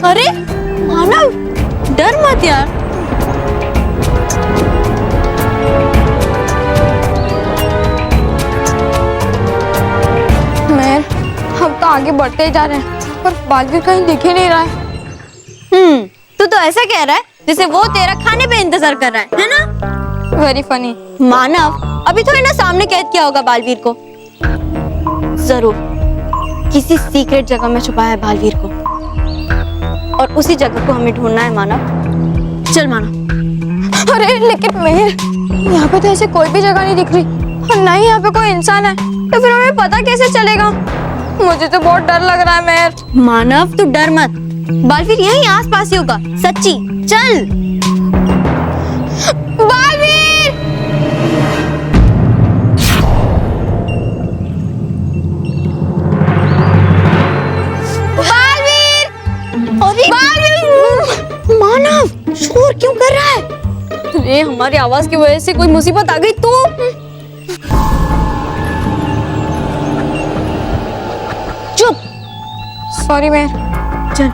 अरे मानव, डर मत यार। मेहर, हम तो आगे बढ़ते ही जा रहे हैं पर बालवीर कहीं दिख ही नहीं रहा है। तू तो ऐसा कह रहा है जैसे वो तेरा खाने पे इंतजार कर रहा है ना? Very funny. मानव, अभी थोड़ी ना सामने कैद किया होगा बालवीर को। जरूर किसी सीक्रेट जगह में छुपाया है बालवीर को, और उसी जगह को हमें ढूंढना है मानव। चल मानव। अरे लेकिन मेहर, यहाँ पे तो ऐसे कोई भी जगह नहीं दिख रही और ना ही यहाँ पे कोई इंसान है, तो फिर हमें पता कैसे चलेगा? मुझे तो बहुत डर लग रहा है मेहर। मानव तू डर मत, बालवीर यहीं आसपास ही होगा, सच्ची। चल बालवीर! बालवीर! अरे बालवीर! मानव शोर क्यों कर रहा है? अरे हमारी आवाज की वजह से कोई मुसीबत आ गई तो? चुप। सॉरी मेहर। चल।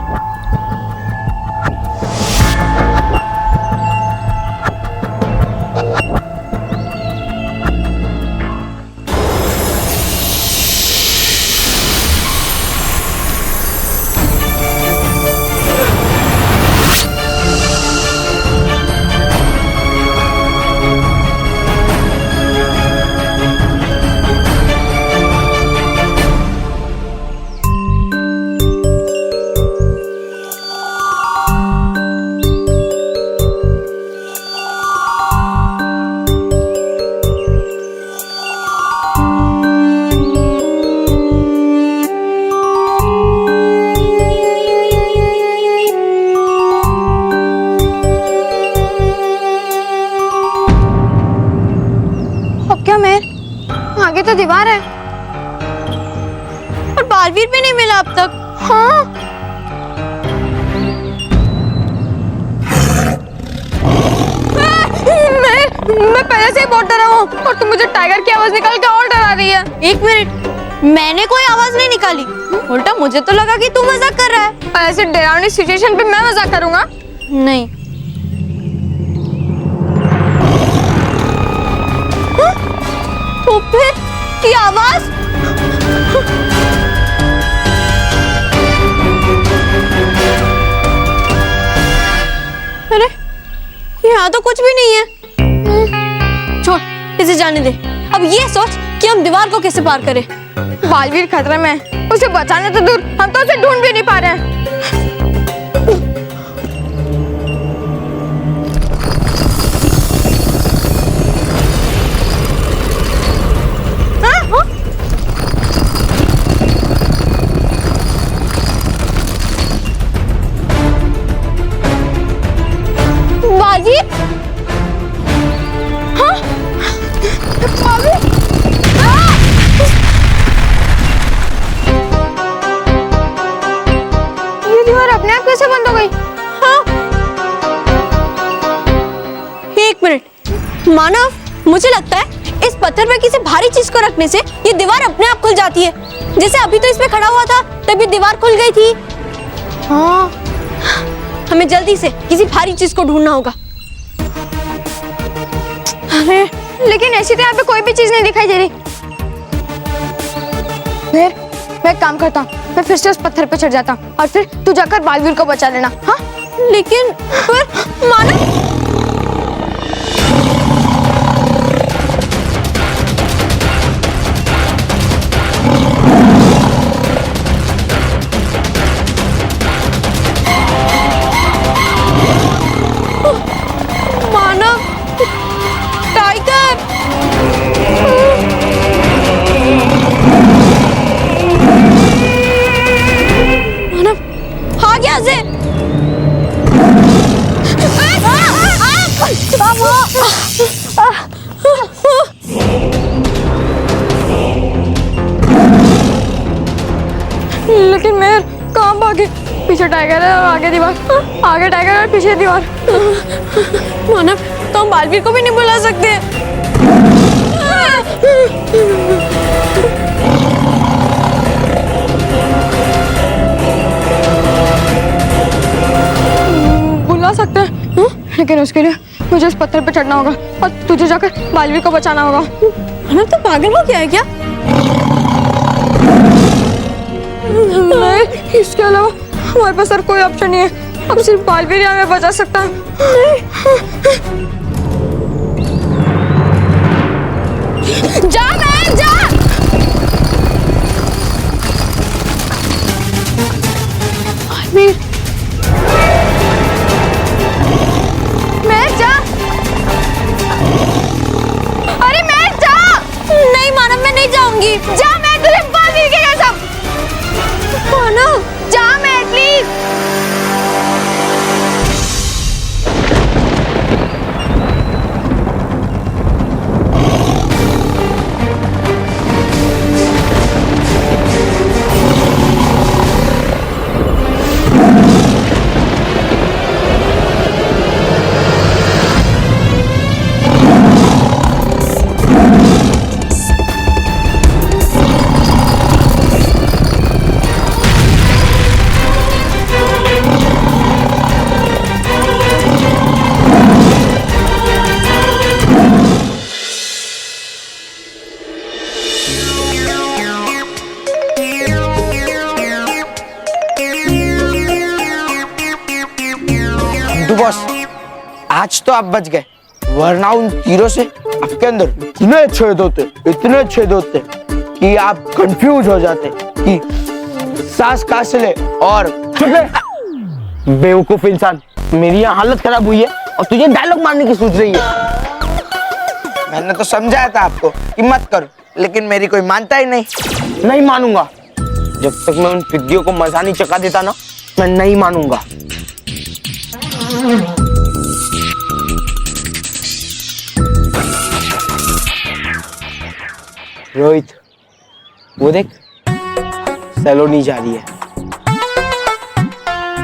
आगे तो दीवार है और बालवीर भी नहीं मिला अब तक। हाँ। मैं पहले से ही बहुत डरा हूँ और तुम मुझे टाइगर की आवाज निकाल के और डरा रही है। एक मिनट, मैंने कोई आवाज नहीं निकाली, उल्टा मुझे तो लगा कि तू मजाक कर रहा है। और ऐसे डरावनी सिचुएशन पे मैं मजाक करूंगा? नहीं। तो फिर ये आवाज? अरे यहाँ तो कुछ भी नहीं है। छोड़, इसे जाने दे। अब ये सोच कि हम दीवार को कैसे पार करें। बालवीर खतरे में है, उसे बचाने तो दूर हम तो उसे ढूंढ भी नहीं पा रहे हैं। बालवीर? हाँ? बालवीर? ये दीवार अपने आप कैसे बंद हो गई? हाँ? एक मिनट मानव, मुझे लगता है इस पत्थर पर किसी भारी चीज को रखने से ये दीवार अपने आप खुल जाती है। जैसे अभी तो इस पे खड़ा हुआ था तभी दीवार खुल गई थी। हाँ। हमें जल्दी से किसी भारी चीज को ढूंढना होगा। अरे लेकिन ऐसी तो यहाँ पे कोई भी चीज नहीं दिखाई दे रही। फिर मैं एक काम करता हूँ, मैं फिर से उस पत्थर पे चढ़ जाता हूँ और फिर तू जाकर बालवीर को बचा लेना। हाँ? लेकिन फिर मानव, लेकिन मेहर कहाँ भागे? पीछे टाइगर है और आगे दीवार। आगे टाइगर और पीछे दीवार। मानव, तो हम बालवीर को भी नहीं बुला सकते। लेकिन उसके लिए मुझे उस पत्थर पे चढ़ना होगा और तुझे जाकर बालवीर को बचाना होगा। मानव तो पागल हो गया है क्या? नहीं, इसके अलावा हमारे पास और कोई ऑप्शन नहीं है। अब सिर्फ बालवीर ही हमें बचा सकता है। जा मैं जा। बालवीर, मैं जा। अरे मैं जा। नहीं मानव, मैं नहीं जाऊंगी। जा, मैं तुझे बालवीर के कसम। मानव जा, मैं प्लीज। मंटू बॉस, आज तो आप बच गए, वरना उन तीरों से आपके अंदर इतने छेद होते कि आप कंफ्यूज हो जाते कि सांस कहाँ से ले। और बेवकूफ इंसान, मेरी यहाँ हालत खराब हुई है और तुझे डायलॉग मारने की सोच रही है। मैंने तो समझाया था आपको कि मत करो, लेकिन मेरी कोई मानता ही नहीं मानूंगा। जब तक मैं उन पिद्दियों को मजा नहीं चखा देता ना, मैं नहीं मानूंगा। रोहित, वो देख, सलोनी जा रही है।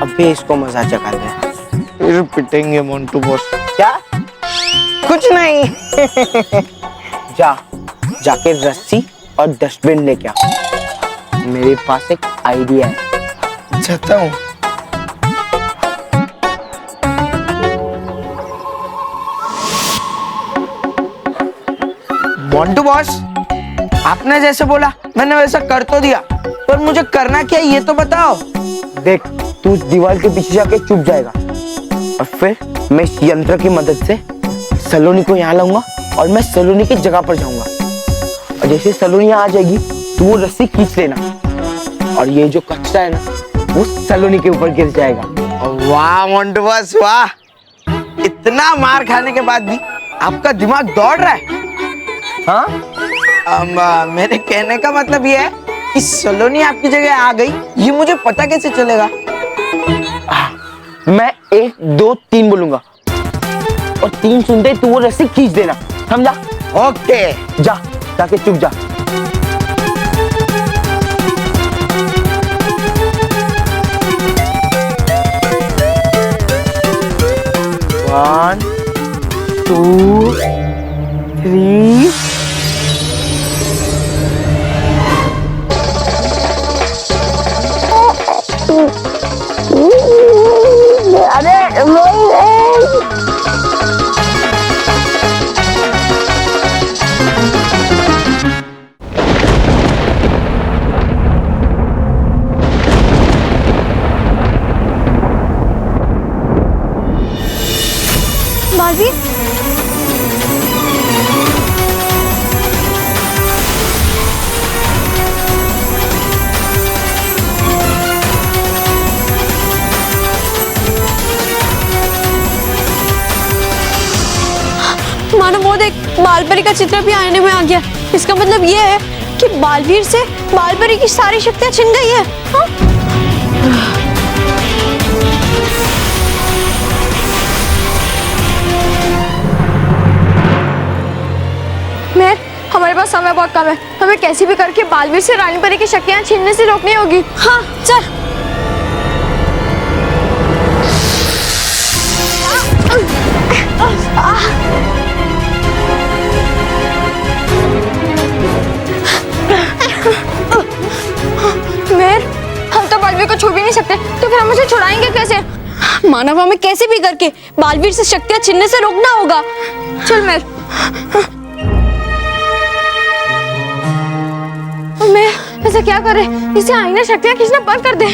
अबे इसको मजा चखा दे, फिर पिटेंगे मोंटू बॉस। क्या? कुछ नहीं। जाके रस्सी और डस्टबिन लेके आ। मेरे पास एक आइडिया है। जाता हूँ। मोंटू बॉस, आपने जैसे बोला मैंने वैसा कर तो दिया, पर मुझे करना क्या है ये तो बताओ। देख, तू उस दीवार के पीछे जाके चुप जाएगा और फिर मैं इस यंत्र की मदद से सलोनी को यहाँ लाऊंगा और मैं सलोनी की जगह पर जाऊंगा। और जैसे सलोनी यहाँ आ जाएगी तो वो रस्सी खींच लेना और ये जो कचरा है ना वो सलोनी के ऊपर गिर जाएगा। वाह मोंटू बॉस वाह, इतना मार खाने के बाद भी आपका दिमाग दौड़ रहा है। हाँ, मेरे कहने का मतलब ये है कि सलोनी आपकी जगह आ गई, ये मुझे पता कैसे चलेगा? मैं 1 2 3 बोलूंगा और 3 सुनते तू वो रस्सी खींच देना, समझा? ओके, जाके चुप जा। One, 2, 3 अरे बालवीर, मानो वो देख, बालपरी का चित्र भी आईने में आ गया। इसका मतलब ये है कि बालवीर से बालपरी की सारी शक्तियां छिन गई है। हाँ? मेहर, हमारे पास समय बहुत कम है, हमें कैसे भी करके बालवीर से रानी परी की शक्तियां छीनने से रोकनी होगी। हाँ चल। मेहर, हम तो बालवीर को छू भी नहीं सकते, तो फिर हम उसे छुड़ाएंगे कैसे? मानव, हमें कैसे भी करके बालवीर से शक्तियां छीनने से रोकना होगा। चल मैं ऐसा क्या करे, इसे आईना शक्तियां खींचना बंद कर दे।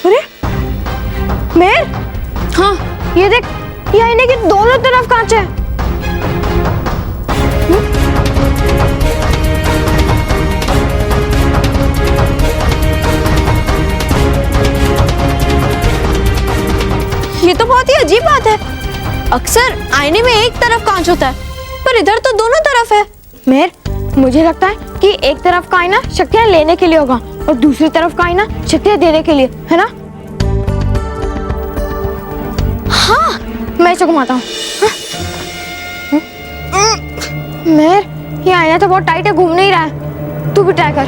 अरे मेर, हाँ ये देख, ये आईने की दोनों तरफ कांच है। ये तो बहुत ही अजीब बात है। अक्सर आईने में एक तरफ कांच होता है, पर इधर तो दोनों तरफ है। मेर, मुझे लगता है कि एक तरफ का आईना शक्तियां लेने के लिए होगा और दूसरी तरफ का आईना शक्तियां देने के लिए, है ना? हाँ, मैं इसे घुमाता हूँ। मेर, ये आईना तो बहुत टाइट है, घूम नहीं रहा है। तू भी ट्राई कर।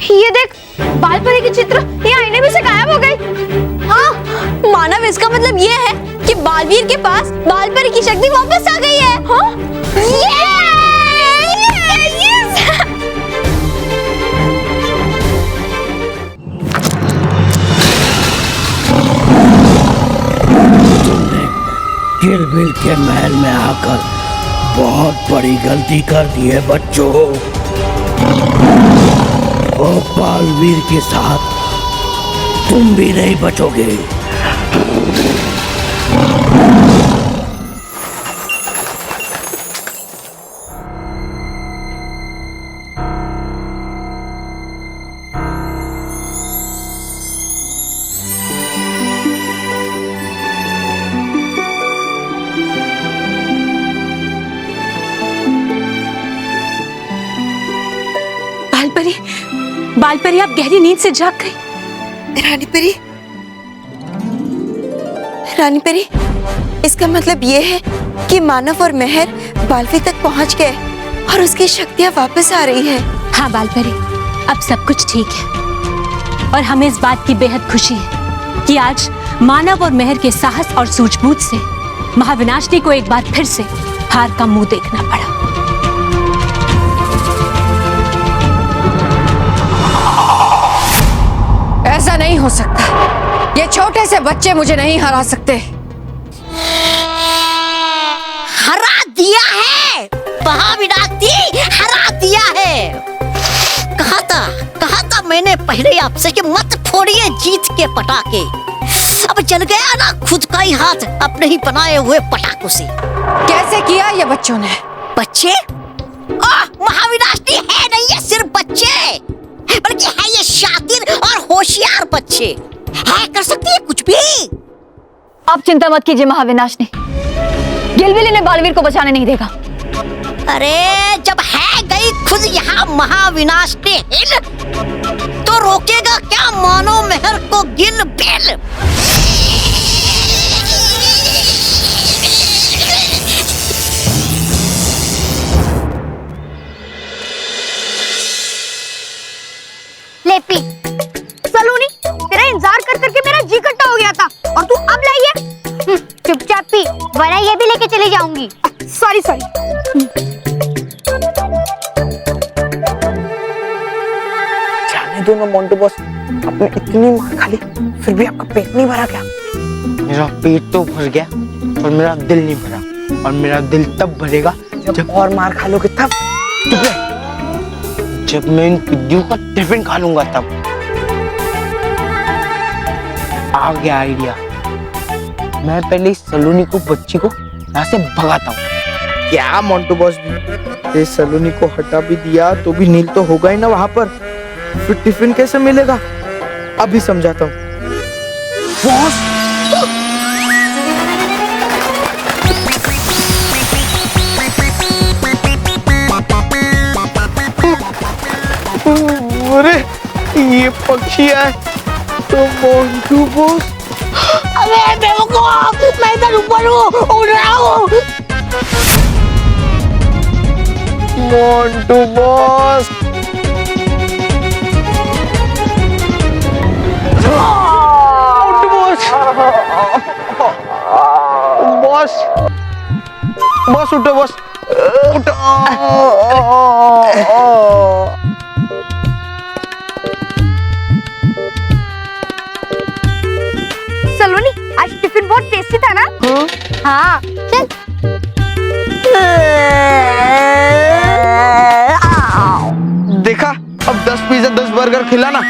ये देख, बालपरी की चित्र ये आईने में से गायब हो गई। हाँ मानव, इसका मतलब ये है कि बालवीर के पास बालपरी की शक्ति वापस आ गई है। हाँ? तुमने किलबिल के महल में आकर बहुत बड़ी गलती कर दी है बच्चों। और बालवीर के साथ तुम भी नहीं बचोगे। बालपरी, आप गहरी नींद से जाग गई। रानी परी, इसका मतलब ये है कि मानव और मेहर बालवीर तक पहुंच गए और उसकी शक्तियां वापस आ रही है। हाँ बालपरी, अब सब कुछ ठीक है और हमें इस बात की बेहद खुशी है कि आज मानव और मेहर के साहस और सूझबूझ से महाविनाशनी को एक बार फिर से हार का मुंह देखना पड़ा। ऐसा नहीं हो सकता, ये छोटे से बच्चे मुझे नहीं हरा सकते। हरा दिया है, महाविनाशनी हरा दिया है। कहा था मैंने पहले आपसे कि मत फोड़िए जीत के पटाखे। अब जल गया ना खुद का ही हाथ अपने ही बनाए हुए पटाखों से। कैसे किया ये बच्चों ने? बच्चे? महाविनाशनी है नहीं ये सिर्फ बच्चे, बल्कि है ये शातिर और होशियार बच्चे। है कर सकती है कुछ भी। आप चिंता मत कीजिए महाविनाशनी, गिलबिल इन्हें बालवीर को बचाने नहीं देगा। अरे जब है गई खुद यहाँ महाविनाशनी हिल, तो रोकेगा क्या मानो मेहर को गिलबिल। लेपी, सलोनी, तेरा इंतजार कर करके मेरा जी कट्टा हो गया था और तू अब लाई है। चुपचाप पी, वरना ये भी लेके चली जाऊंगी। सॉरी। जाने दो ना मोंटू बॉस, आपने इतनी मार खा ली फिर भी आपका पेट नहीं भरा क्या? मेरा पेट तो भर गया पर मेरा दिल नहीं भरा, और मेरा दिल तब भरेगा जब और मार खा लोगे तब। जब मैं इन पिद्दियों का टिफिन खा लूंगा तब। आ गया आइडिया। मैं पहले इस सलोनी को बच्ची को यहाँ से भगाता हूँ। क्या मोंटू बॉस, इस सलोनी को हटा भी दिया तो भी नील तो होगा ही ना वहां पर, फिर टिफिन कैसे मिलेगा? अभी समझाता हूँ। बॉस अरे ये पक्षी है तो मोंटू बॉस। अरे बेवकूफ, मैं इधर ऊपर हूँ, उड़ रहा हूँ। मोंटू बॉस बॉस बॉस उठो बॉस, उठो। सलोनी, आज टिफिन बहुत टेस्टी था ना? हाँ, चल। देखा, अब 10 पिज्जा 10 बर्गर खिलाना।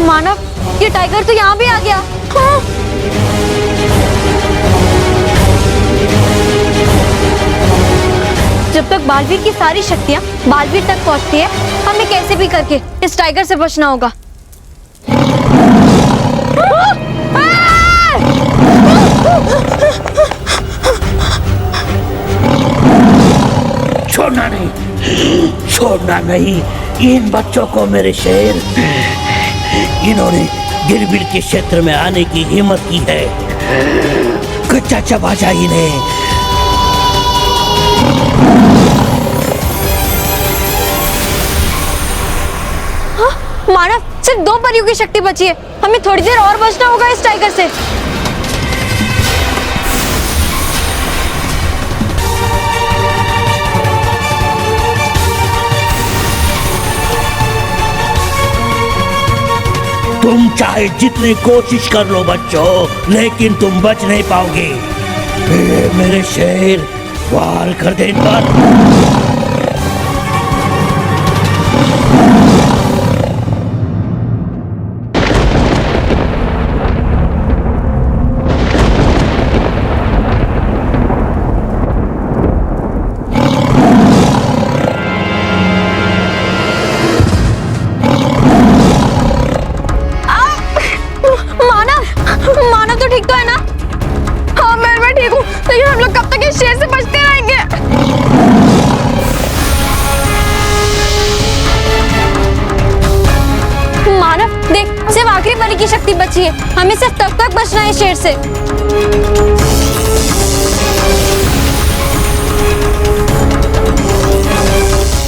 मानव, ये टाइगर तो यहाँ भी आ गया। हाँ। जब तक बालवीर की सारी शक्तियाँ बालवीर तक पहुँचती है, हमें कैसे भी करके इस टाइगर से बचना होगा। छोड़ना नहीं, छोड़ना नहीं इन बच्चों को मेरे शेर। इन्होंने गिरबिल के क्षेत्र में आने की हिम्मत की है। कच्चा चबा जा इन्हें। हाँ, मानव, सिर्फ 2 परियों की शक्ति बची है। हमें थोड़ी देर और बचना होगा इस टाइगर से। तुम चाहे जितनी कोशिश कर लो बच्चों, लेकिन तुम बच नहीं पाओगे। मेरे शेर, वार कर दे इन पर। ठीक तो है ना? हाँ, मैं ठीक हूँ, लेकिन हम लोग कब तक इस शेर से बचते रहेंगे? मानव, देख, सिर्फ आखिरी परी की शक्ति बची है। हमें सिर्फ तब तक बचना है इस शेर से।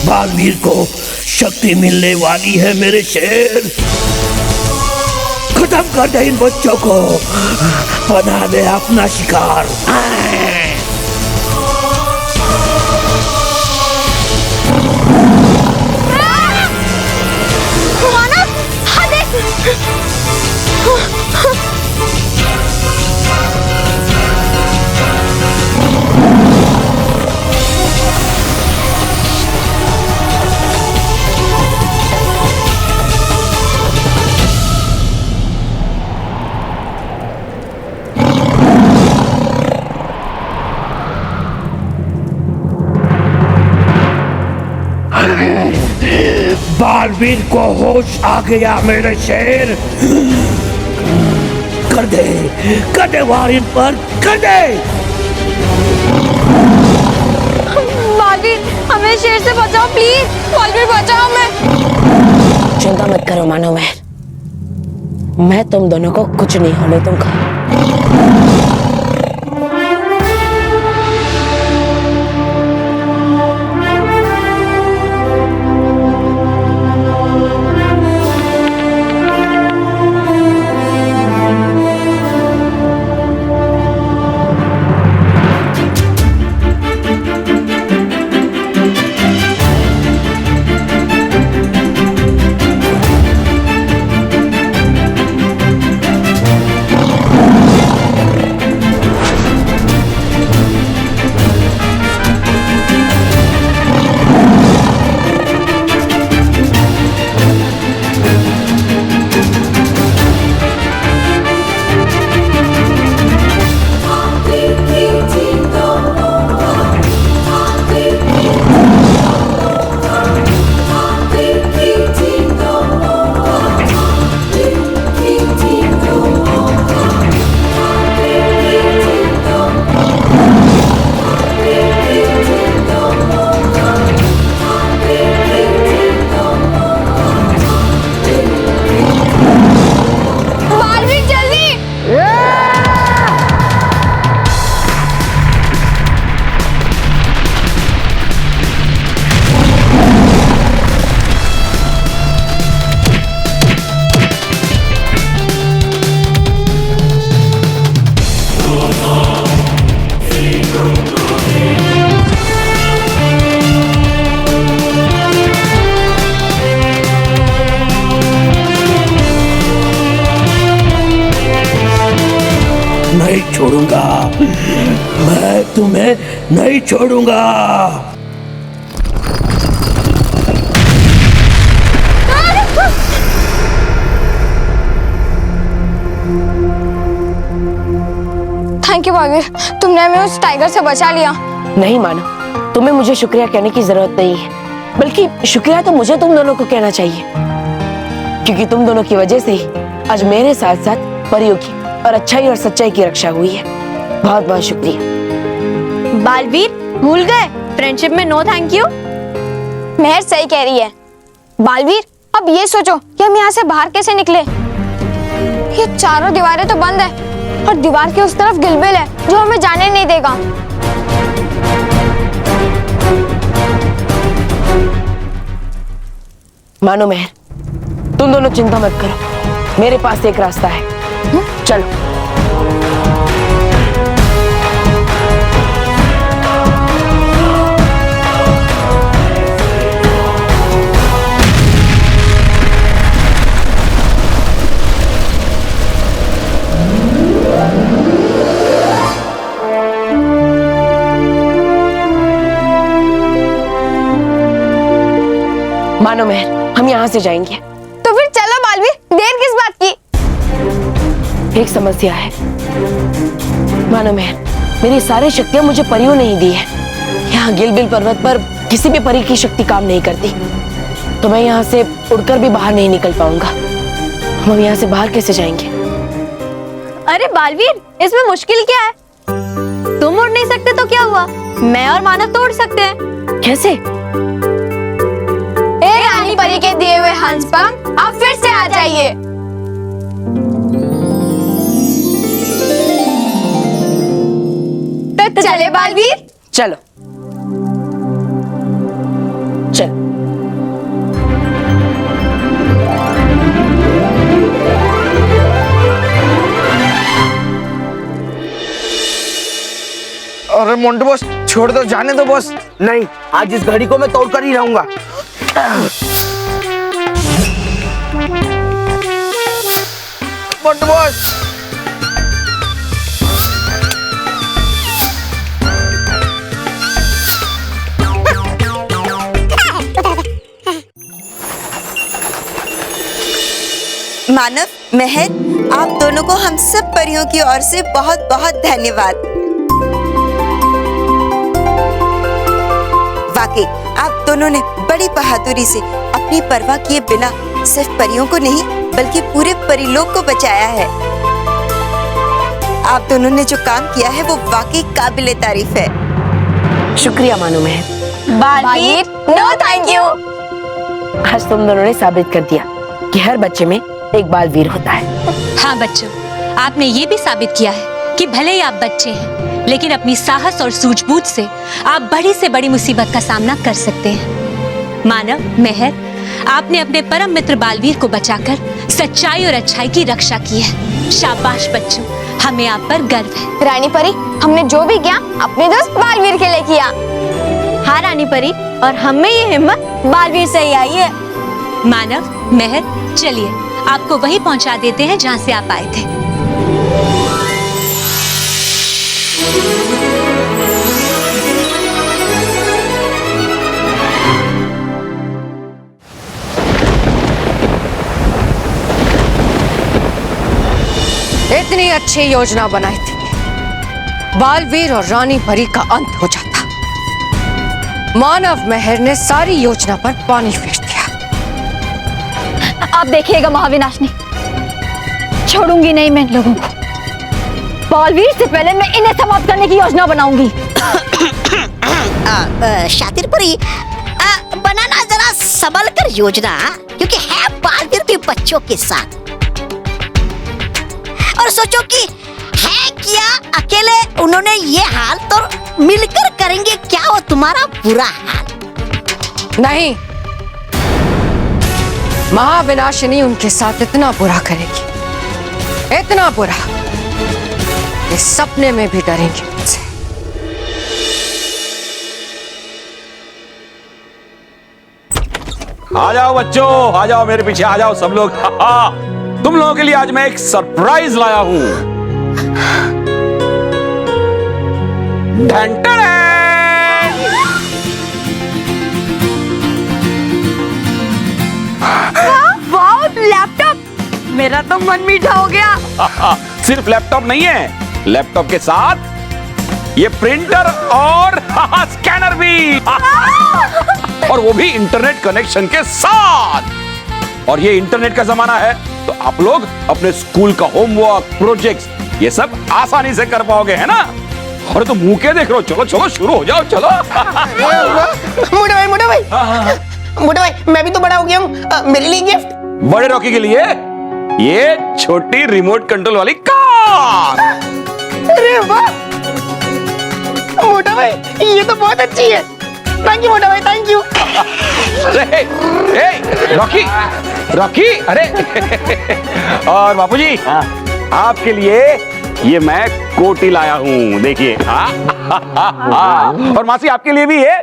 बालवीर को शक्ति मिलने वाली है मेरे शेर। खत्म कर दे इन बच्चों को, बना दे अपना शिकार। मानव, हाँ देख। बालवीर को होश आ गया मेरे शेर। कर दे वार इन पर, कर दे। बालवीर, हमें शेर से बचाओ प्लीज। बालवीर, बचाओ हमें। चिंता मत करो मानव महर, मैं तुम दोनों को कुछ नहीं होने दूंगा। नहीं छोड़ूंगा, मैं तुम्हें नहीं छोड़ूंगा। थैंक यू बालवीर, तुमने हमें उस टाइगर से बचा लिया। नहीं मानो, तुम्हें मुझे शुक्रिया कहने की जरूरत नहीं है, बल्कि शुक्रिया तो मुझे तुम दोनों को कहना चाहिए, क्योंकि तुम दोनों की वजह से ही आज मेरे साथ साथ परियों की और अच्छाई और सच्चाई की रक्षा हुई है। बहुत बहुत शुक्रिया। बालवीर भूल गए, फ्रेंडशिप में नो थैंक यू। मेहर सही कह रही है। बालवीर, अब ये सोचो कि हम यहाँ से बाहर कैसे निकले। ये चारों दीवारें तो बंद है और दीवार के उस तरफ गिलबिल है जो हमें जाने नहीं देगा। मानो मेहर, तुम दोनों चिंता मत करो, मेरे पास एक रास्ता है। चलो। मानो मेहर, हम यहाँ से जाएंगे। तो फिर चलो बालवीर, देर किस बात की। एक समस्या है मानो मेहर, मेरी सारी शक्तियां मुझे परियों ने ही दी है। यहाँ गिलबिल पर्वत पर किसी भी परी की शक्ति काम नहीं करती, तो मैं यहाँ से उड़कर भी बाहर नहीं निकल पाऊंगा। हम यहाँ से बाहर कैसे जाएंगे? अरे बालवीर, इसमें मुश्किल क्या है? तुम उड़ नहीं सकते तो क्या हुआ, मैं और मानव तो उड़ सकते हैं। कैसे? रानी परी के दिए हुए हंस पंख आप फिर से आ जाइए। तो चले बालवीर। चलो चल। अरे मोंटू बॉस, छोड़ दो, जाने दो बॉस। नहीं, आज इस घड़ी को मैं तोड़ कर ही रहूंगा। मोंटू बॉस, मानव, मेहर, आप दोनों को हम सब परियों की ओर से बहुत बहुत धन्यवाद। वाकई आप दोनों ने बड़ी बहादुरी से अपनी परवाह किए बिना सिर्फ परियों को नहीं बल्कि पूरे परिलोक को बचाया है। आप दोनों ने जो काम किया है वो वाकई काबिले तारीफ है। शुक्रिया मानो Mehar. Baalveer, no thank you. आज तुम दोनों ने साबित कर दिया कि हर बच्चे में एक बालवीर होता है। हाँ बच्चों, आपने ये भी साबित किया है कि भले ही आप बच्चे हैं, लेकिन अपनी साहस और सूझबूझ से आप बड़ी से बड़ी मुसीबत का सामना कर सकते हैं। मानव, मेहर, आपने अपने परम मित्र बालवीर को बचाकर सच्चाई और अच्छाई की रक्षा की है। शाबाश बच्चों, हमें आप पर गर्व है। रानी परी, हमने जो भी किया अपने दोस्त बालवीर के लिए किया। हाँ रानी परी, और हमें ये हिम्मत बालवीर से ही आई है। मानव, मेहर, चलिए आपको वहीं पहुंचा देते हैं जहां से आप आए थे। इतनी अच्छी योजना बनाई थी, बालवीर और रानी परी का अंत हो जाता। मानव मेहर ने सारी योजना पर पानी फेर दिया। आप देखिएगा महाविनाशनी, छोड़ूंगी नहीं मैं इन लोगों को। बालवीर से पहले मैं इन्हें समाप्त करने की योजना बनाऊंगी। शातिर परी, बनाना जरा संभल कर योजना, क्योंकि है बालवीर भी बच्चों के साथ। और सोचो कि है क्या अकेले उन्होंने ये हाल, तो मिलकर करेंगे क्या वो तुम्हारा बुरा हाल। नहीं, महाविनाशिनी उनके साथ इतना बुरा करेगी, इतना बुरा कि सपने में भी डरेंगे मुझसे। आ जाओ बच्चों, आ जाओ मेरे पीछे, आ जाओ सब लोग। तुम लोगों के लिए आज मैं एक सरप्राइज लाया हूं। वाह, लैपटॉप! मेरा तो मन मीठा हो गया। सिर्फ लैपटॉप नहीं है, लैपटॉप के साथ ये प्रिंटर और स्कैनर भी। और वो भी इंटरनेट कनेक्शन के साथ। और ये इंटरनेट का जमाना है, तो आप लोग अपने स्कूल का होमवर्क, प्रोजेक्ट्स, ये सब आसानी से कर पाओगे, है ना? और तो मुंह के देख रहे हो? चलो चलो शुरू हो जाओ, चलो। मोटे भाई मैं भी तो बड़ा हो गया हूँ, मेरे लिए गिफ्ट। बड़े रॉकी के लिए ये छोटी रिमोट कंट्रोल वाली कार। अरे वाह मोटा भाई, ये तो बहुत अच्छी है। थैंक यू मोटा भाई, थैंक यू। अरे रॉकी, रॉकी, अरे और बापूजी, आपके लिए ये मैं कोटी लाया हूँ, देखिए। और मासी आपके लिए भी है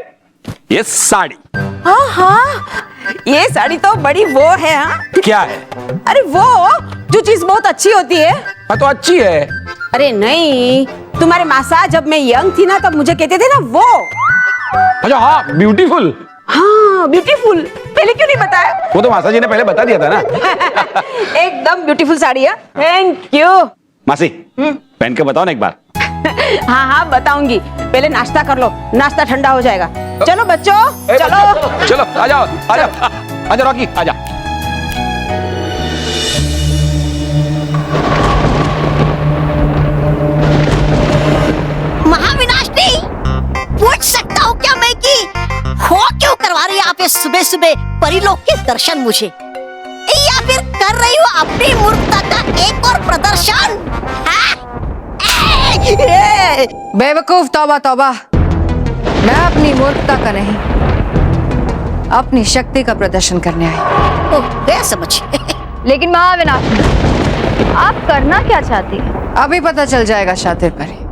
ये साड़ी। हाँ हाँ, ये साड़ी तो बड़ी वो है। हाँ, क्या है? अरे वो जो चीज बहुत अच्छी होती है। हाँ तो अच्छी है। अरे नहीं, तुम्हारे मासा जब मैं यंग थी ना, तब मुझे कहते थे ना वो। अच्छा हाँ, ब्यूटीफुल। हाँ ब्यूटीफुल, पहले क्यों नहीं बताया? वो तो मासा जी ने पहले बता दिया था ना। एकदम ब्यूटीफुल साड़ी है। Thank you. मासी पहन के बताओ ना एक बार। हाँ हाँ बताऊंगी, पहले नाश्ता कर लो, नाश्ता ठंडा हो जाएगा। चलो बच्चों, चलो चलो आ जाओ, आ जाओ, आ जाओ रॉकी, आ जाओ। महाविनाशनी, पूछ सकता हूँ क्या मैं कि हो क्यों करवा रही है आप ये सुबह सुबह परिलोक के दर्शन मुझे, या फिर कर रही हो अपनी मूर्खता का एक और प्रदर्शन? बेवकूफ, तौबा तौबा। मैं अपनी मूर्खता का नहीं, अपनी शक्ति का प्रदर्शन करने आई। गया समझ। लेकिन महाविनाश, आप करना क्या चाहती हैं? अभी पता चल जाएगा शातिर परी।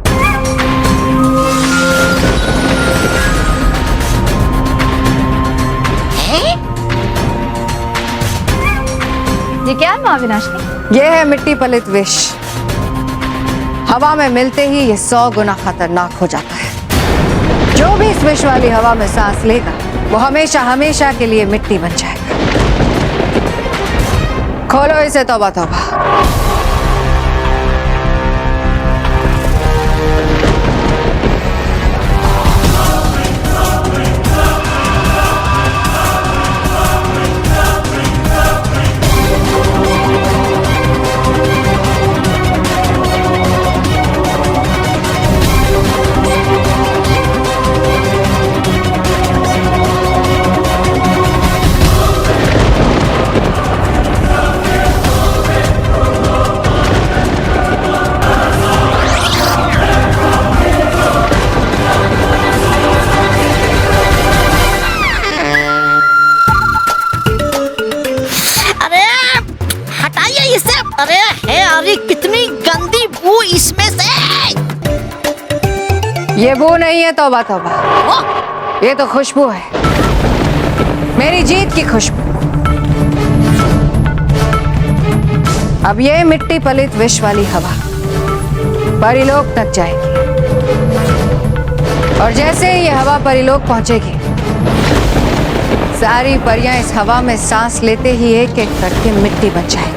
ये क्या है महाविनाशनी? ये है मिट्टी पलित विष। हवा में मिलते ही ये 100 गुना खतरनाक हो जाता है। जो भी इस विष वाली हवा में सांस लेगा, वो हमेशा हमेशा के लिए मिट्टी बन जाएगा। खोलो इसे, तौबा तौबा। अरे है, अरे कितनी गंदी बू इसमें से। ये बू नहीं है, तौबा तौबा, ये तो खुशबू है, मेरी जीत की खुशबू। अब ये मिट्टी पलित विष वाली हवा परिलोक तक जाएगी, और जैसे ही ये हवा परिलोक पहुंचेगी, सारी परियां इस हवा में सांस लेते ही एक एक करके मिट्टी बन जाएगी।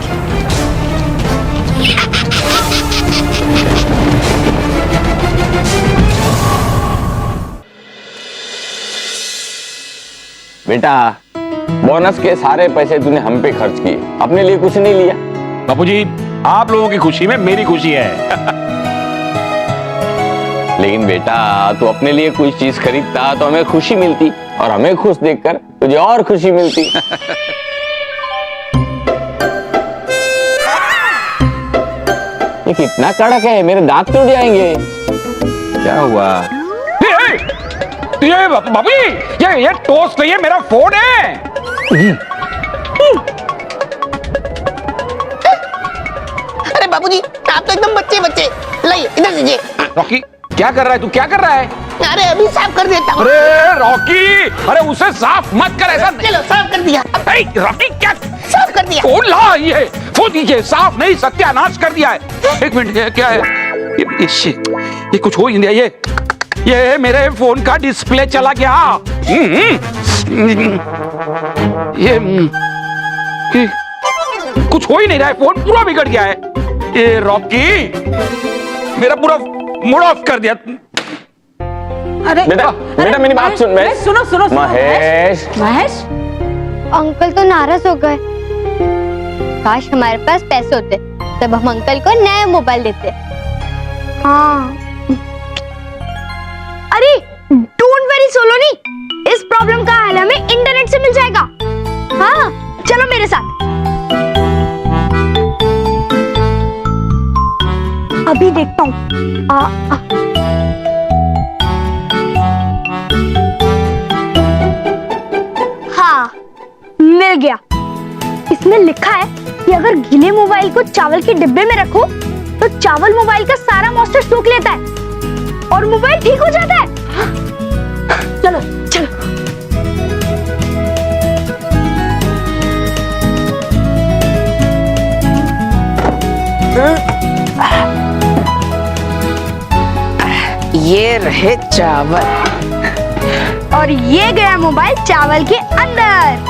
बेटा, बोनस के सारे पैसे तूने हम पे खर्च किए, अपने लिए कुछ नहीं लिया। बापूजी, आप लोगों की खुशी में मेरी खुशी है। लेकिन बेटा, तू अपने लिए कोई चीज खरीदता तो हमें खुशी मिलती, और हमें खुश देखकर तुझे और खुशी मिलती। ये कितना कड़क है, मेरे दांत टूट जाएंगे। क्या हुआ? ये बाबूजी, ये टोस्ट नहीं है, मेरा फोन है। अरे बाबूजी, आप तो एकदम बच्चे बच्चे। लाइए इधर दीजिए। रॉकी, क्या कर रहा है तू? क्या कर रहा है? अरे अभी साफ कर देता हूँ। अरे रॉकी, अरे उसे साफ मत कर, ऐसा। चलो साफ कर दिया। रॉकी, क्या साफ कर दिया? फोन ला, ये फोन दीजिए। साफ नहीं, सत्यानाश कर दिया है। एक मिनट, क्या है ये कुछ हो ही नहीं रहा। ये मेरे फोन का डिस्प्ले चला गया। ये कुछ हो ही नहीं रहा है, फोन पूरा बिगड़ गया है। ये रॉकी मेरा पूरा मूड ऑफ कर दिया। बेटा बेटा मेरी बात सुन। महेश सुनो सुनो सुनो, महेश महेश अंकल तो नाराज हो गए। काश हमारे पास पैसे होते तब हम अंकल को नया मोबाइल देते। हाँ। अरे डोंट वरी सोलोनी, इस प्रॉब्लम का हल हमें इंटरनेट से मिल जाएगा। हाँ चलो मेरे साथ। अभी देखता हूँ। हाँ मिल गया। इसमें लिखा है कि अगर गीले मोबाइल को चावल के डिब्बे में रखो तो चावल मोबाइल का सारा मॉइस्चर सोख लेता है और मोबाइल ठीक हो जाता है। चलो चलो। ये रहे चावल और ये गया मोबाइल चावल के अंदर।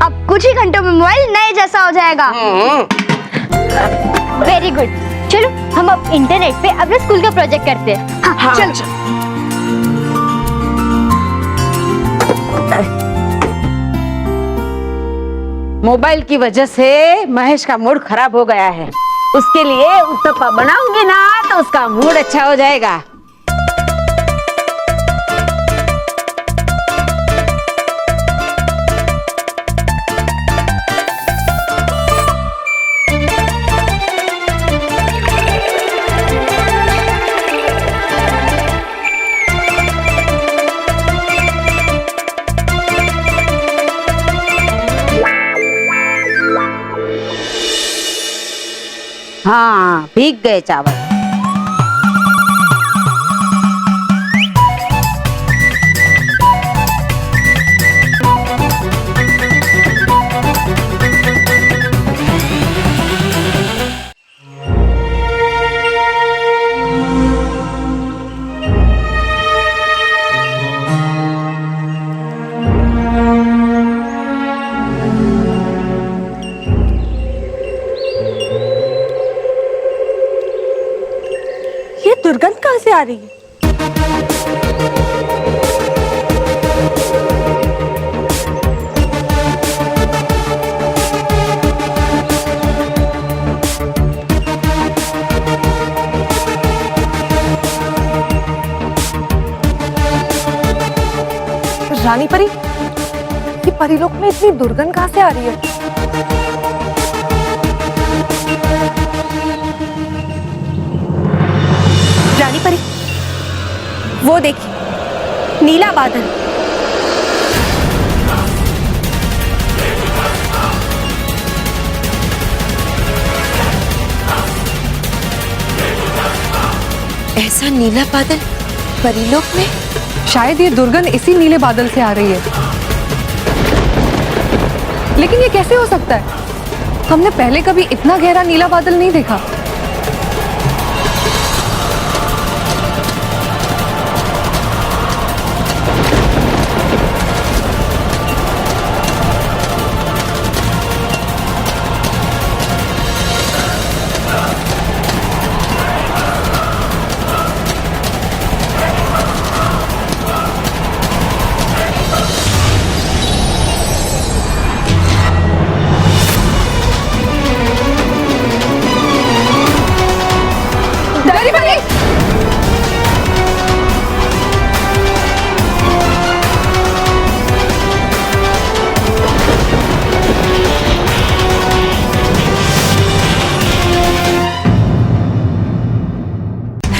अब कुछ ही घंटों में मोबाइल नए जैसा हो जाएगा। Very good. चलो हम अब इंटरनेट पे अपने स्कूल का प्रोजेक्ट करते हैं। हाँ, चलो। मोबाइल की वजह से महेश का मूड खराब हो गया है। उसके लिए उत्तपा बनाऊंगी ना तो उसका मूड अच्छा हो जाएगा। हाँ भीग गए चावल। दुर्गंध कहाँ से आ रही है? रानी परी, ये परीलोक में इतनी दुर्गंध कहाँ से आ रही है? रानी परी, वो देखिए नीला बादल। ऐसा नीला बादल परीलोक में? शायद ये दुर्गंध इसी नीले बादल से आ रही है। लेकिन ये कैसे हो सकता है? हमने पहले कभी इतना गहरा नीला बादल नहीं देखा।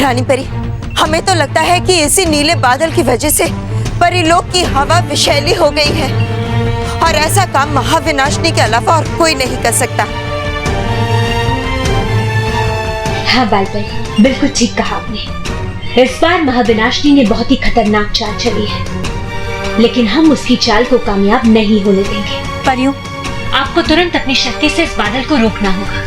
रानी परी, हमें तो लगता है कि इसी नीले बादल की वजह से परीलोक की हवा विषैली हो गई है और ऐसा काम महाविनाशनी के अलावा और कोई नहीं कर सकता। हाँ बालपरी, बिल्कुल ठीक कहा आपने। इस बार महाविनाशनी ने बहुत ही खतरनाक चाल चली है, लेकिन हम उसकी चाल को कामयाब नहीं होने देंगे। परियों, आपको तुरंत अपनी शक्ति से इस बादल को रोकना होगा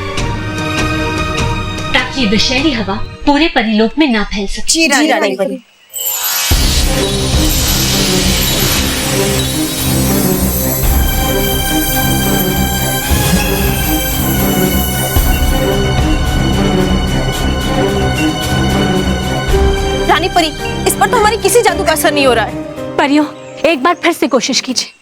ताकि ये विषैली हवा पूरे परिलोक में ना फैल सके। जी रानी परी। रानी परी, इस पर तो हमारी किसी जादू का असर नहीं हो रहा है। परियों, एक बार फिर से कोशिश कीजिए।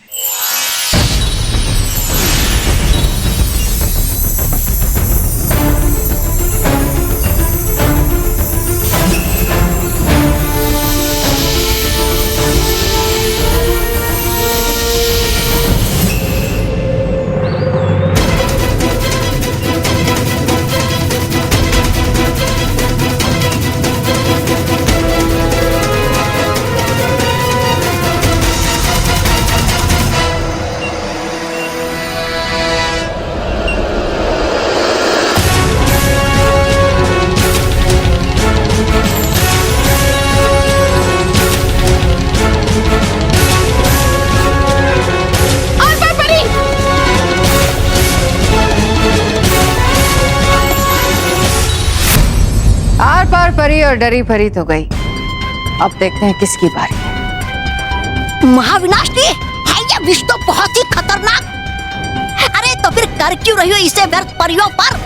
आर पार परी और डरी भरी तो गई। अब देखते हैं किसकी बारी है। महाविनाशनी है ये विष तो बहुत ही खतरनाक। अरे तो फिर कर क्यों रही हो इसे व्यर्थ परियों पर?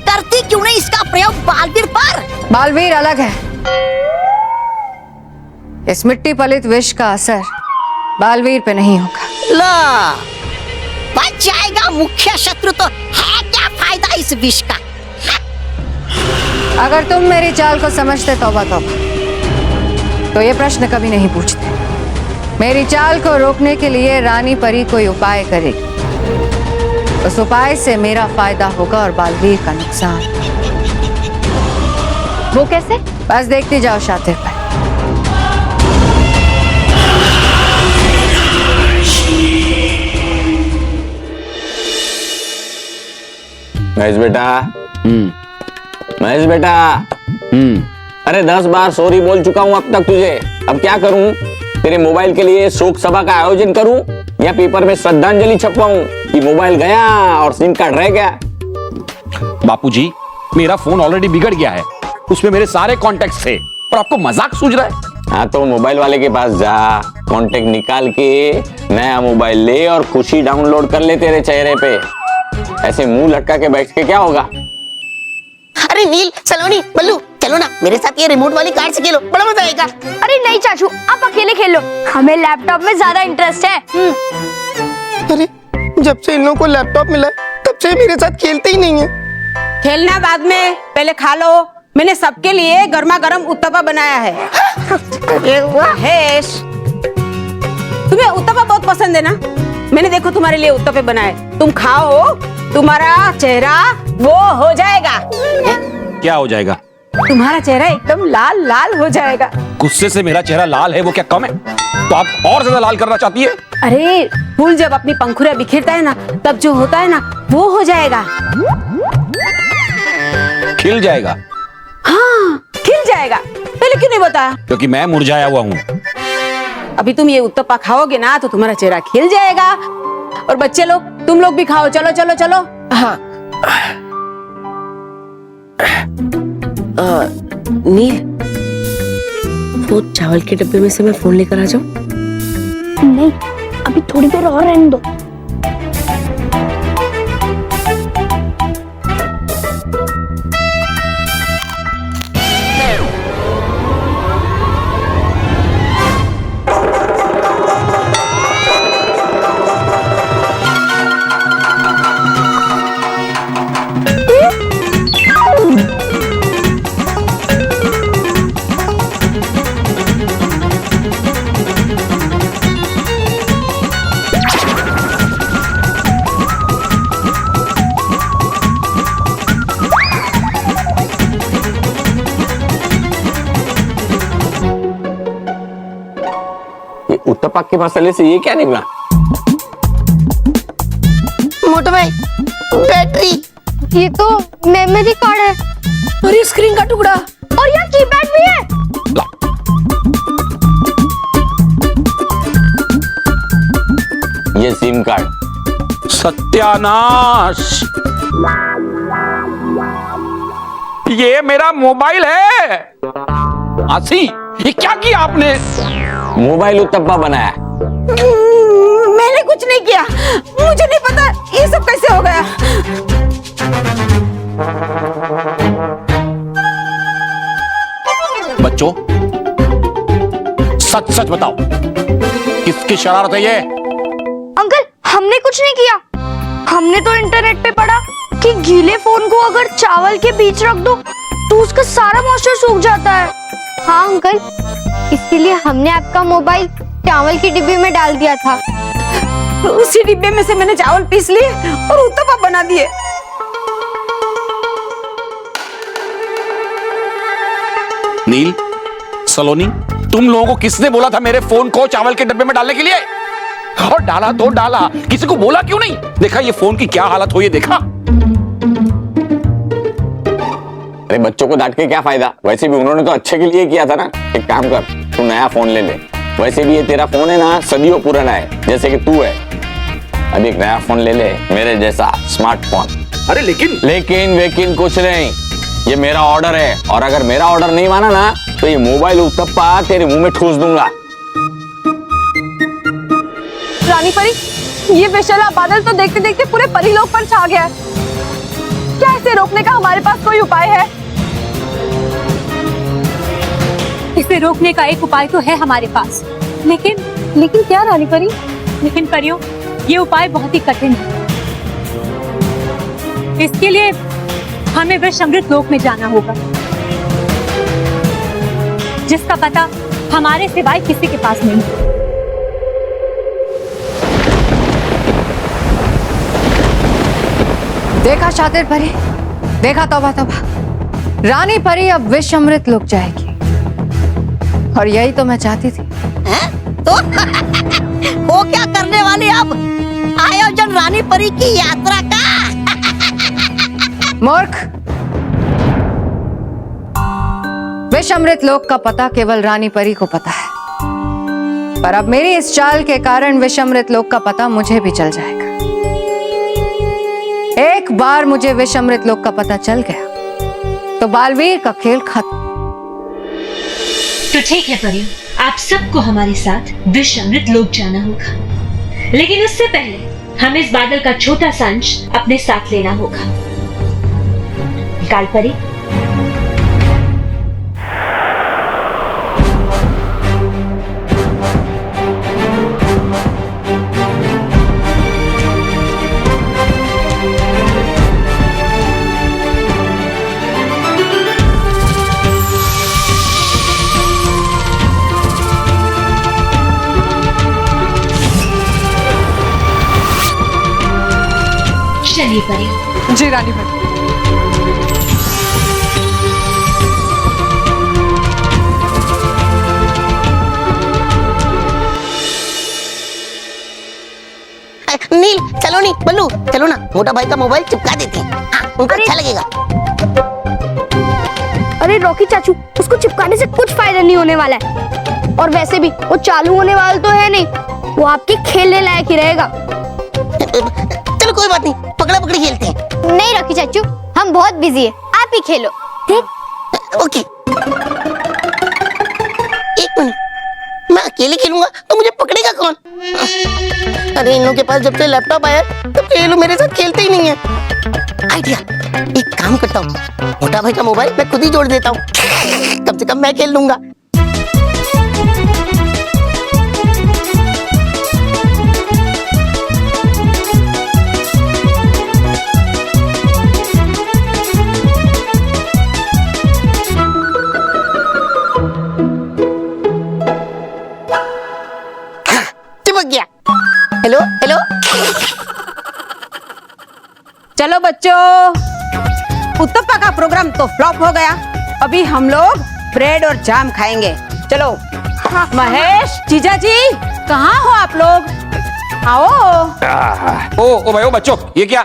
करती क्यों नहीं इसका प्रयोग बालवीर पर? बालवीर अलग है। इस मिट्टी पलित विष का असर बालवीर पे नहीं होगा। ला, बच जाएगा मुख्य शत्रु तो है क्या फायदा इस विष का? अगर तुम मेरी चाल को समझते तौबा तौबा, तो ये प्रश्न कभी नहीं पूछते। मेरी चाल को रोकने के लिए रानी परी कोई उपाय करेगी। उस उपाय से मेरा फायदा होगा और बालवीर का नुकसान। वो कैसे? बस देखती जाओ शातिर पर। महेश बेटा, महेश बेटा, अरे 10 बार सॉरी बोल चुका हूं अब तक तुझे। अब क्या करूं? तेरे मोबाइल के लिए शोक सभा का आयोजन करूं या पेपर में श्रद्धांजलि छपवाऊं कि मोबाइल गया और सिम कार्ड रह गया? बापूजी, मेरा फोन ऑलरेडी बिगड़ गया है, उसमें मेरे सारे कॉन्टेक्ट थे और आपको मजाक सूझ रहा है। हाँ तो मोबाइल वाले के पास जा, कॉन्टेक्ट निकाल के नया मोबाइल ले और खुशी डाउनलोड कर ले तेरे चेहरे पे। ऐसे मुंह लटका के बैठ के क्या होगा? अरे नील, सलोनी, बल्लू, चलो ना मेरे साथ ये रिमोट वाली कार से खेलो, बड़ा मजा आएगा। अरे नहीं चाचू, आप अकेले खेलो, हमें लैपटॉप में ज्यादा इंटरेस्ट है। अरे जब से इन लोगों को लैपटॉप मिला तब से मेरे साथ खेलते ही नहीं है। खेलना बाद में, पहले खा लो। मैंने सबके लिए गर्मा गर्म उत्तपा बनाया है। महेश, तुम्हें उत्तपा बहुत पसंद है ना? मैंने देखो तुम्हारे लिए उत्तपे बनाए, तुम खाओ, तुम्हारा चेहरा वो हो जाएगा। क्या हो जाएगा? तुम्हारा चेहरा एकदम लाल लाल हो जाएगा। गुस्से से मेरा चेहरा लाल है वो क्या कम है? तो आप और ज्यादा लाल करना चाहती है? अरे फूल जब अपनी पंखुड़ियां बिखेरता है ना, तब जो होता है ना वो हो जाएगा। खिल जाएगा? हाँ, खिल जाएगा। पहले क्यों नहीं बताया? क्योंकि मैं मुरझाया हुआ हूँ। अभी तुम ये उत्तपा खाओगे ना तो तुम्हारा चेहरा खिल जाएगा। और बच्चे लोग, तुम लोग भी खाओ, चलो चलो चलो। हाँ। नील, वो चावल के डब्बे में से मैं फोन लेकर आ जाऊं? नहीं, अभी थोड़ी देर और रहने दो। उत्तपा के मसाले से ये क्या निकला? मोटू भाई, बैटरी। ये तो मेमोरी कार्ड है। और ये स्क्रीन का टुकड़ा। और यहाँ कीपैड भी है। ये सिम कार्ड। सत्यानाश! ये मेरा मोबाइल है। आसी, ये क्या किया आपने? मोबाइल उत्तप्पा बनाया। मैंने कुछ नहीं किया, मुझे नहीं पता ये सब कैसे हो गया। बच्चों, सच सच बताओ, किसकी शरारत है ये? अंकल, हमने कुछ नहीं किया। हमने तो इंटरनेट पे पढ़ा कि गीले फोन को अगर चावल के बीच रख दो तो उसका सारा मॉइस्चर सूख जाता है। हाँ अंकल, इसीलिए हमने आपका मोबाइल चावल की डिब्बी में डाल दिया था। उसी डिब्बे में से मैंने चावल पीस लिए और उत्तपा बना दिए। नील, सलोनी, तुम लोगों को किसने बोला था मेरे फोन को चावल के डब्बे में डालने के लिए? और डाला तो डाला, किसी को बोला क्यों नहीं? देखा ये फोन की क्या हालत हुई है, देखा? अरे बच्चों को डांट के क्या फायदा? वैसे भी उन्होंने तो अच्छे के लिए किया था ना। एक काम कर, तू नया फोन ले ले। वैसे भी ये तेरा फोन है ना, सदियों पुराना है, जैसे कि तू है। अब एक नया फोन ले ले, मेरे जैसा स्मार्टफोन। अरे लेकिन कुछ नहीं, ये मेरा ऑर्डर है, और अगर मेरा ऑर्डर नहीं माना ना तो ये मोबाइल उत्तप्पा तेरे मुंह में ठूस दूंगा। रानी परी, ये विशाला बादल तो देखते देखते पूरे परीलोक पर छा गया है। क्या इसे रोकने का हमारे पास कोई उपाय है? इसे रोकने का एक उपाय तो है हमारे पास, लेकिन क्या रानी परी? लेकिन परियों, ये उपाय बहुत ही कठिन है। इसके लिए हमें विषअमृत लोक में जाना होगा, जिसका पता हमारे सिवाय किसी के पास नहीं है। देखा शातिर परी, देखा तौबा तौबा, रानी परी अब विष अमृत लोक जाएगी। और यही तो मैं चाहती थी। तो वो क्या करने वाली अब? आयोजन रानी परी की यात्रा का। मूर्ख, विष अमृत लोक का पता केवल रानी परी को पता है, पर अब मेरी इस चाल के कारण विष अमृत लोक का पता मुझे भी चल जाएगा। एक बार मुझे विष अमृत लोक का पता चल गया तो बालवीर का खेल खत्म। तो ठीक है परियों, आप सबको हमारे साथ विषअमृत लोक जाना होगा, लेकिन उससे पहले हमें इस बादल का छोटा सा अंश अपने साथ लेना होगा। काल परी, चलिए परी। जी रानी परी। नील, चलो नी, बल्लू, चलो ना, मोटा भाई का मोबाइल चिपका देते हैं। उनको अच्छा लगेगा। अरे रॉकी चाचू, उसको चिपकाने से कुछ फायदा नहीं होने वाला है। और वैसे भी वो चालू होने वाला तो है नहीं, वो आपके खेलने लायक ही रहेगा। चलो कोई बात नहीं, पकड़ा पकड़ी खेलते हैं। नहीं रॉकी चाचू, हम बहुत बिजी है, आप ही खेलो। ठीक? ओके। एक मिनट, मैं अकेले खेलूंगा तो मुझे पकड़ेगा कौन? अरे इन लोगों के पास जब से लैपटॉप आया तब से ये लोग मेरे साथ खेलते ही नहीं है। आइडिया, एक काम करता हूँ, मोटा भाई का मोबाइल मैं खुद ही जोड़ देता हूँ, कम से कम मैं खेल लूंगा। चिपक गया। Hello hello. चलो बच्चों, उत्तप्पा का प्रोग्राम तो फ्लॉप हो गया। अभी हम लोग ब्रेड और जाम खाएंगे। चलो। महेश, जीजा जी, कहाँ हो आप लोग? आओ। ओ भाई, ओ बच्चों, ये क्या?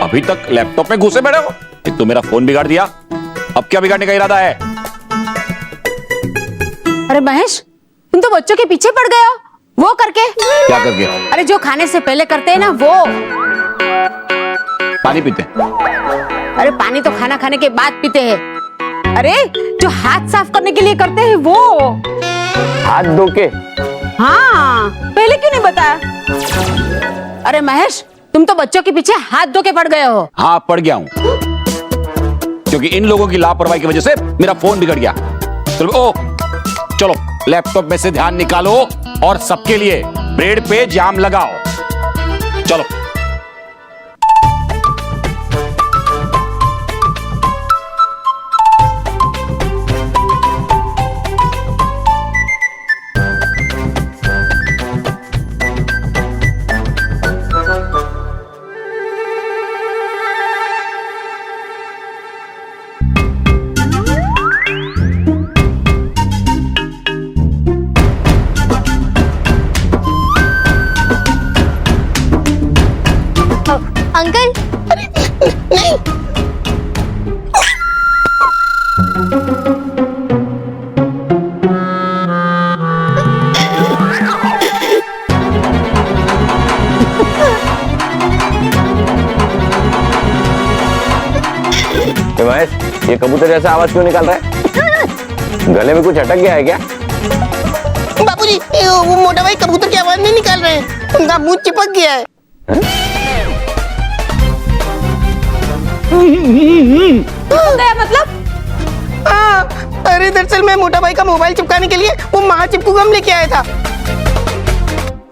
अभी तक लैपटॉप में घुसे बैठे हो? एक तो मेरा फोन बिगाड़ दिया, अब क्या बिगाड़ने का इरादा है? अरे महेश, तुम तो बच्चों के पीछे पड़ गए हो। वो करके। क्या करके? अरे जो खाने से पहले करते हैं ना वो। पानी पीते? अरे पानी तो खाना खाने के बाद पीते हैं। अरे जो हाथ साफ करने के लिए करते हैं वो। हाथ धो के? हाँ, पहले क्यों नहीं बताया? अरे महेश, तुम तो बच्चों के पीछे हाथ धो के पड़ गए हो। हाँ, पड़ गया हूँ, क्योंकि इन लोगों की लापरवाही की वजह से मेरा फोन बिगड़ गया। चलो लैपटॉप में से ध्यान निकालो और सबके लिए ब्रेड पे जाम लगाओ। चलो। अंकल, महेश, ये कबूतर जैसा आवाज क्यों निकाल रहा है? गले में कुछ अटक गया है क्या? बाबूजी, वो मोटा भाई कबूतर की आवाज नहीं निकाल रहे हैं, उनका मुंह चिपक गया है। गया मतलब? अरे दरअसल मैं मोटा भाई का मोबाइल चिपकाने के लिए वो महा चिपकू गम लेके आया था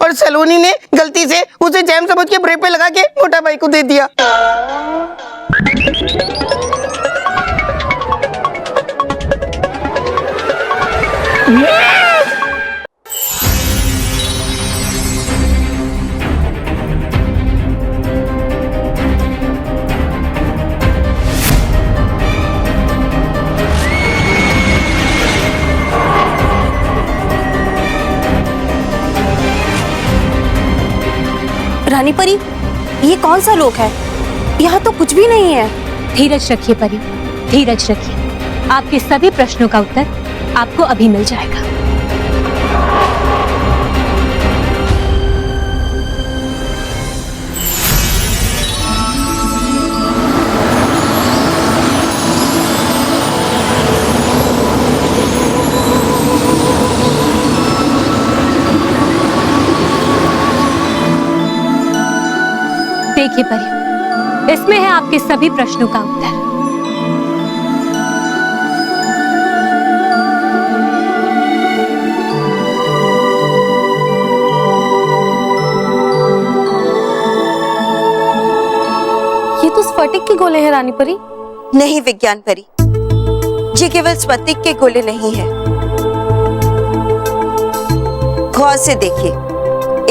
और सलोनी ने गलती से उसे जैम समझ के ब्रेक पे लगा के मोटा भाई को दे दिया। रानी परी, ये कौन सा लोक है? यहाँ तो कुछ भी नहीं है। धीरज रखिए परी, धीरज रखिए। आपके सभी प्रश्नों का उत्तर आपको अभी मिल जाएगा। देखिए परी, इसमें है आपके सभी प्रश्नों का उत्तर। ये तो स्फटिक के गोले हैं रानी परी। नहीं विज्ञान परी, ये केवल स्फटिक के गोले नहीं है। गौर से देखिए,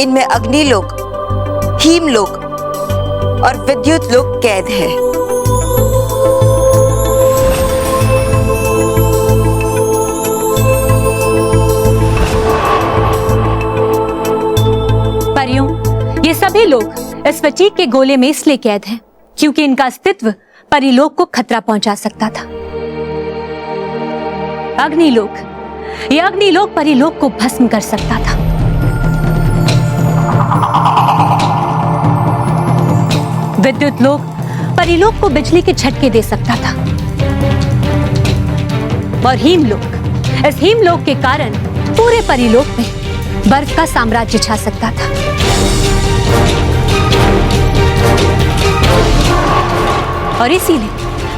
इनमें अग्निलोक, हीमलोक और विद्युत लोक कैद है। परियों, ये सभी लोग स्फटिक के गोले में इसलिए कैद हैं क्योंकि इनका अस्तित्व परिलोक को खतरा पहुंचा सकता था। अग्निलोक, ये अग्निलोक परिलोक को भस्म कर सकता था। विद्युत लोक परिलोक को बिजली के झटके दे सकता था। और हीमलोक, इस हीमलोक के कारण पूरे परिलोक में बर्फ का साम्राज्य छा सकता था। और इसीलिए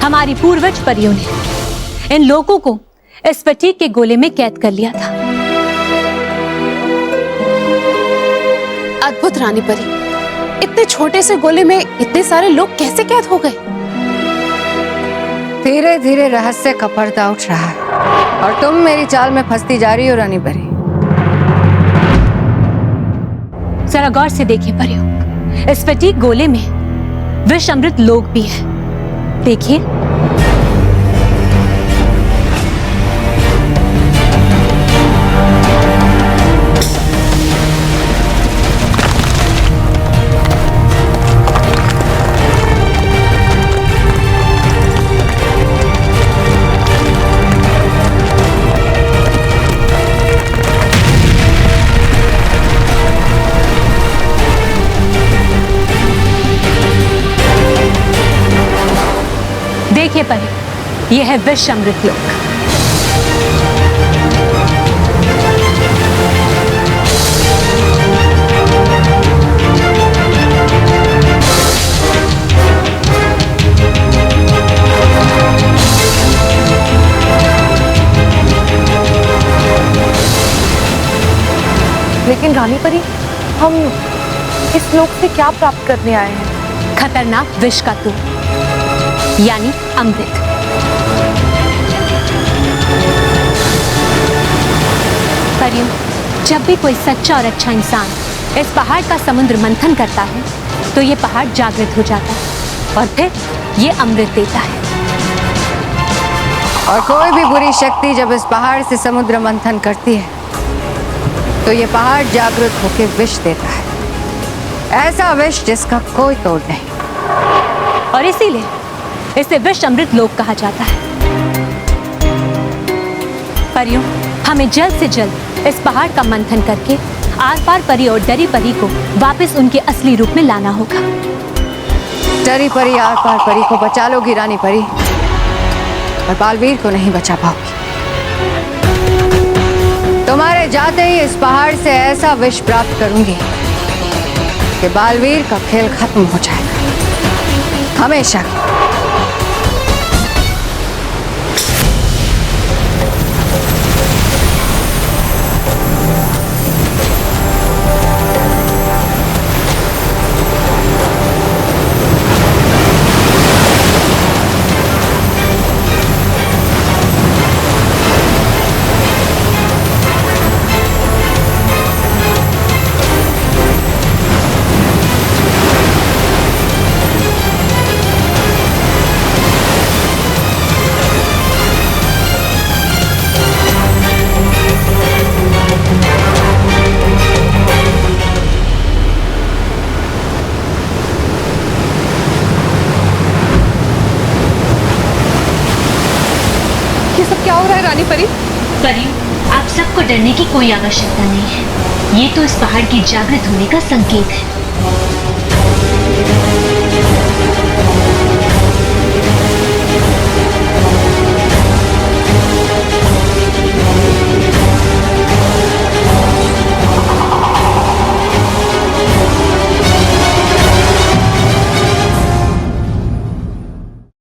हमारी पूर्वज परियों ने इन लोगों को स्फटिक के गोले में कैद कर लिया था। अद्भुत रानी परी, इतने छोटे से गोले में इतने सारे लोग कैसे कैद हो गए? धीरे धीरे रहस्य का पर्दा उठ रहा है और तुम मेरी चाल में फंसती जा रही हो रानी परी। जरा गौर से देखिए परियों, स्फटिक गोले में विष अमृत लोग भी है। देखिए, यह है विश्व अमृत लोक। लेकिन रानी परी, हम इस लोक से क्या प्राप्त करने आए हैं? खतरनाक विष का तू, यानी अमृत। परियों, जब भी कोई सच्चा और अच्छा इंसान इस पहाड़ का समुद्र मंथन करता है तो ये पहाड़ जागृत हो जाता है और फिर ये अमृत देता है। और कोई भी बुरी शक्ति जब इस पहाड़ से समुद्र मंथन करती है तो ये पहाड़ जागृत होकर विष देता है, ऐसा विष जिसका कोई तोड़ नहीं। और इसीलिए इसे विश्व अमृत लोक कहा जाता है। परियों, हमें जल्द से जल्द इस पहाड़ का मंथन करके आर पार परी और डरी परी को वापस उनके असली रूप में लाना होगा। डरी परी आर पार परी को बचा लोगी रानी परी, और बालवीर को नहीं बचा पाओगी। तुम्हारे जाते ही इस पहाड़ से ऐसा विष प्राप्त करूंगी कि बालवीर का खेल खत्म हो जाएगा हमेशा। रानी परी, परियों, आप सबको डरने की कोई आवश्यकता नहीं है। ये तो इस पहाड़ की जागृत होने का संकेत है।